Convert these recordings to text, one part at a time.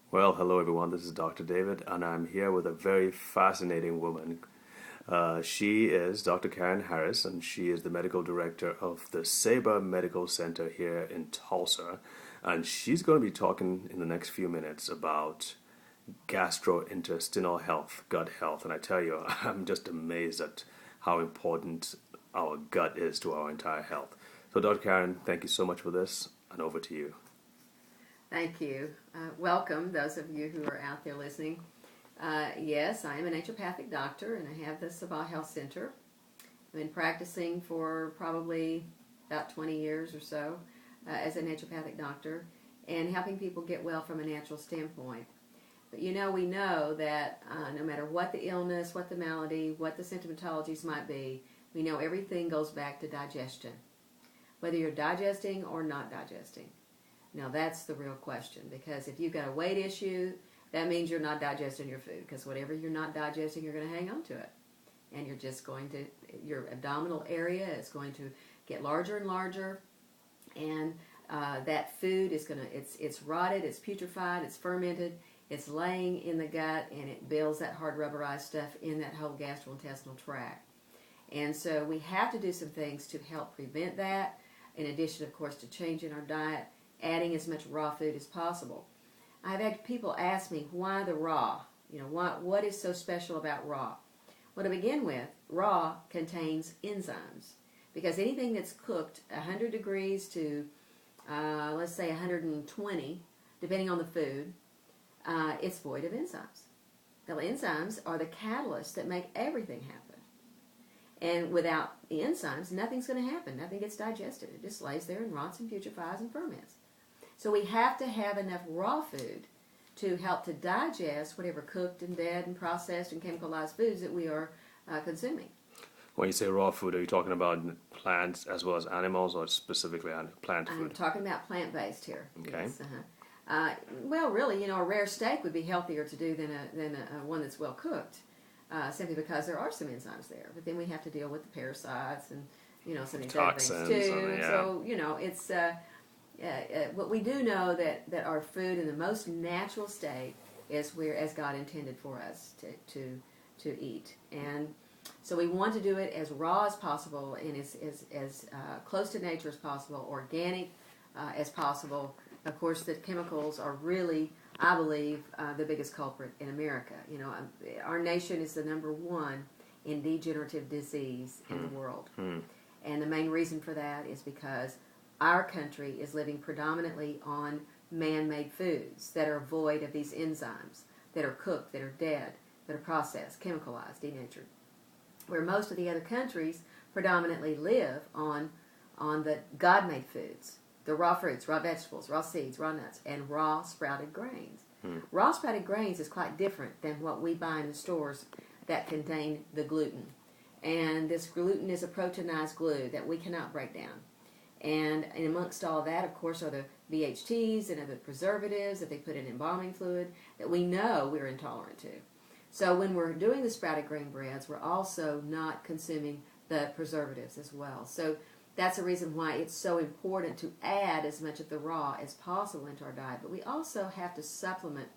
Well, hello everyone. This is Dr. David, and I'm here with a very fascinating woman. She is Dr. Karen Harris, and she is the medical director of the Sabre Medical Center here in Tulsa. And she's going to be talking in the next few minutes about gastrointestinal health, gut health. And I tell you, I'm just amazed at how important our gut is to our entire health. So, Dr. Karen, thank you so much for this, and over to you. Thank you. Welcome, those of you who are out there listening. Yes, I am a naturopathic doctor, and I have the Sabah Health Center. I've been practicing for probably about 20 years or so as a naturopathic doctor and helping people get well from a natural standpoint. But we know that no matter what the illness, what the malady, what the symptomatologies might be, we know everything goes back to digestion, whether you're digesting or not digesting. Now that's the real question, because if you've got a weight issue, that means you're not digesting your food, because whatever you're not digesting, you're going to hang on to it. And you're just going to, your abdominal area is going to get larger and larger, and that food is going to, it's rotted, it's putrefied, it's fermented, it's laying in the gut, and it builds that hard rubberized stuff in that whole gastrointestinal tract. And so we have to do some things to help prevent that, in addition, of course, to changing our diet, adding as much raw food as possible. I've had people ask me, why the raw? What is so special about raw? Well, to begin with, raw contains enzymes, because anything that's cooked 100 degrees to, let's say 120, depending on the food, it's void of enzymes. The enzymes are the catalysts that make everything happen. And without the enzymes, nothing's going to happen. Nothing gets digested. It just lays there and rots and putrefies and ferments. So we have to have enough raw food to help to digest whatever cooked and dead and processed and chemicalized foods that we are consuming. When you say raw food, are you talking about plants as well as animals, or specifically plant food? I'm talking about plant-based here. Okay. Yes, well, really, a rare steak would be healthier to do than a one that's well cooked, simply because there are some enzymes there. But then we have to deal with the parasites and some of these other things too. So it's. What we do know that our food in the most natural state is where as God intended for us to eat, and so we want to do it as raw as possible and as close to nature as possible, organic as possible. Of course, the chemicals are really, I believe, the biggest culprit in America. Our nation is the number one in degenerative disease in the world, and the main reason for that is because our country is living predominantly on man-made foods that are void of these enzymes, that are cooked, that are dead, that are processed, chemicalized, denatured. Where most of the other countries predominantly live on the God-made foods, the raw fruits, raw vegetables, raw seeds, raw nuts, and raw sprouted grains. Raw sprouted grains is quite different than what we buy in the stores that contain the gluten. And this gluten is a proteinized glue that we cannot break down. And amongst all that, of course, are the VHTs and other preservatives that they put in embalming fluid that we know we're intolerant to. So when we're doing the sprouted grain breads, we're also not consuming the preservatives as well. So that's the reason why it's so important to add as much of the raw as possible into our diet. But we also have to supplement.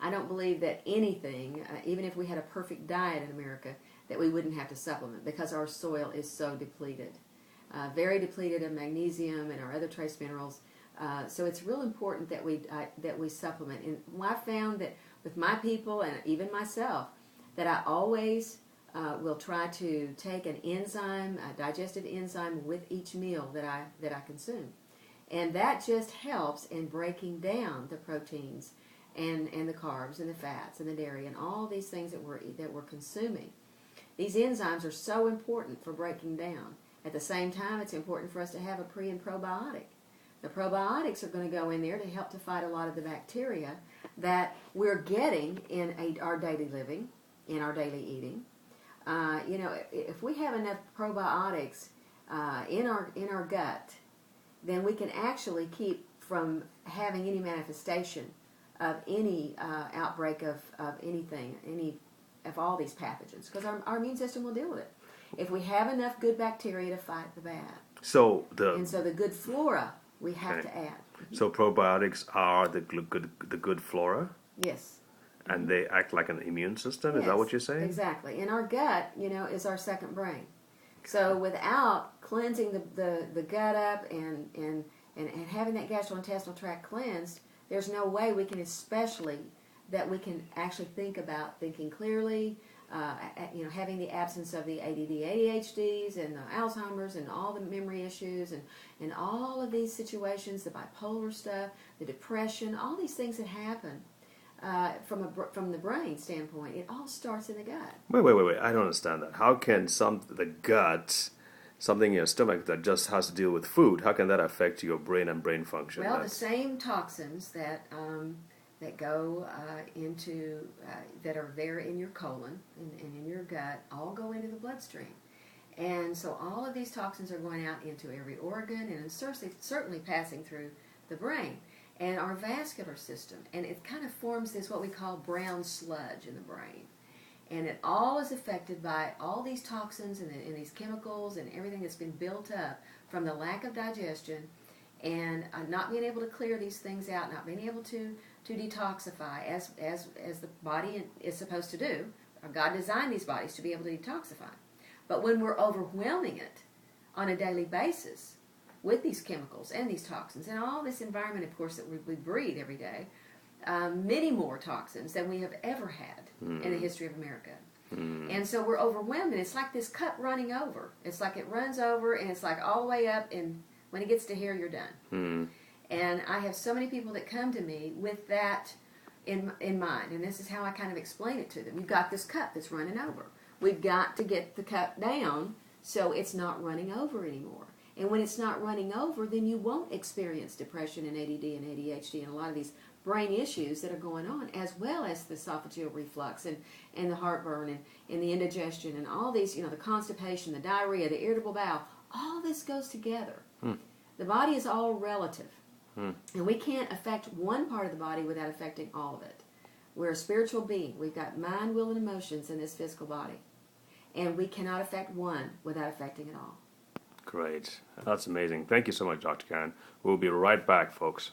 I don't believe that anything, even if we had a perfect diet in America, that we wouldn't have to supplement, because our soil is so depleted. Very depleted of magnesium and our other trace minerals. So it's real important that we supplement. And I found that with my people and even myself, that I always will try to take an enzyme, a digestive enzyme, with each meal that I consume, and that just helps in breaking down the proteins and the carbs and the fats and the dairy and all these things that we're consuming. These enzymes are so important for breaking down. At the same time, it's important for us to have a pre- and probiotic. The probiotics are going to go in there to help to fight a lot of the bacteria that we're getting in our daily living, in our daily eating. If we have enough probiotics in our gut, then we can actually keep from having any manifestation of any outbreak of anything, any of all these pathogens, because our immune system will deal with it. If we have enough good bacteria to fight the bad. So the good flora we have to add. So probiotics are the good flora, Yes. and they act like an immune system. Is that what you're saying? Exactly. And our gut, is our second brain. So without cleansing the gut up and having that gastrointestinal tract cleansed, there's no way we can we can actually think about thinking clearly, having the absence of the ADD, ADHDs and the Alzheimer's and all the memory issues and all of these situations, the bipolar stuff, the depression, all these things that happen from the brain standpoint. It all starts in the gut. Wait. I don't understand that. How can the gut, something in your stomach that just has to deal with food, how can that affect your brain and brain function? Well, the same toxins that go that are there in your colon and in your gut all go into the bloodstream. And so all of these toxins are going out into every organ and certainly passing through the brain and our vascular system. And it kind of forms this what we call brown sludge in the brain. And it all is affected by all these toxins and these chemicals and everything that's been built up from the lack of digestion and not being able to clear these things out, not being able to detoxify as the body is supposed to do. God designed these bodies to be able to detoxify. But when we're overwhelming it on a daily basis with these chemicals and these toxins and all this environment, of course, that we breathe every day, many more toxins than we have ever had in the history of America. And so we're overwhelmed, and it's like this cup running over. It's like it runs over, and it's like all the way up, and when it gets to here, you're done. And I have so many people that come to me with that in mind, and this is how I kind of explain it to them. You've got this cup that's running over. We've got to get the cup down so it's not running over anymore. And when it's not running over, then you won't experience depression and ADD and ADHD and a lot of these brain issues that are going on, as well as the esophageal reflux and the heartburn and the indigestion and all these, the constipation, the diarrhea, the irritable bowel. All this goes together. The body is all relative. And we can't affect one part of the body without affecting all of it. We're a spiritual being. We've got mind, will, and emotions in this physical body. And we cannot affect one without affecting it all. Great. That's amazing. Thank you so much, Dr. Karen. We'll be right back, folks.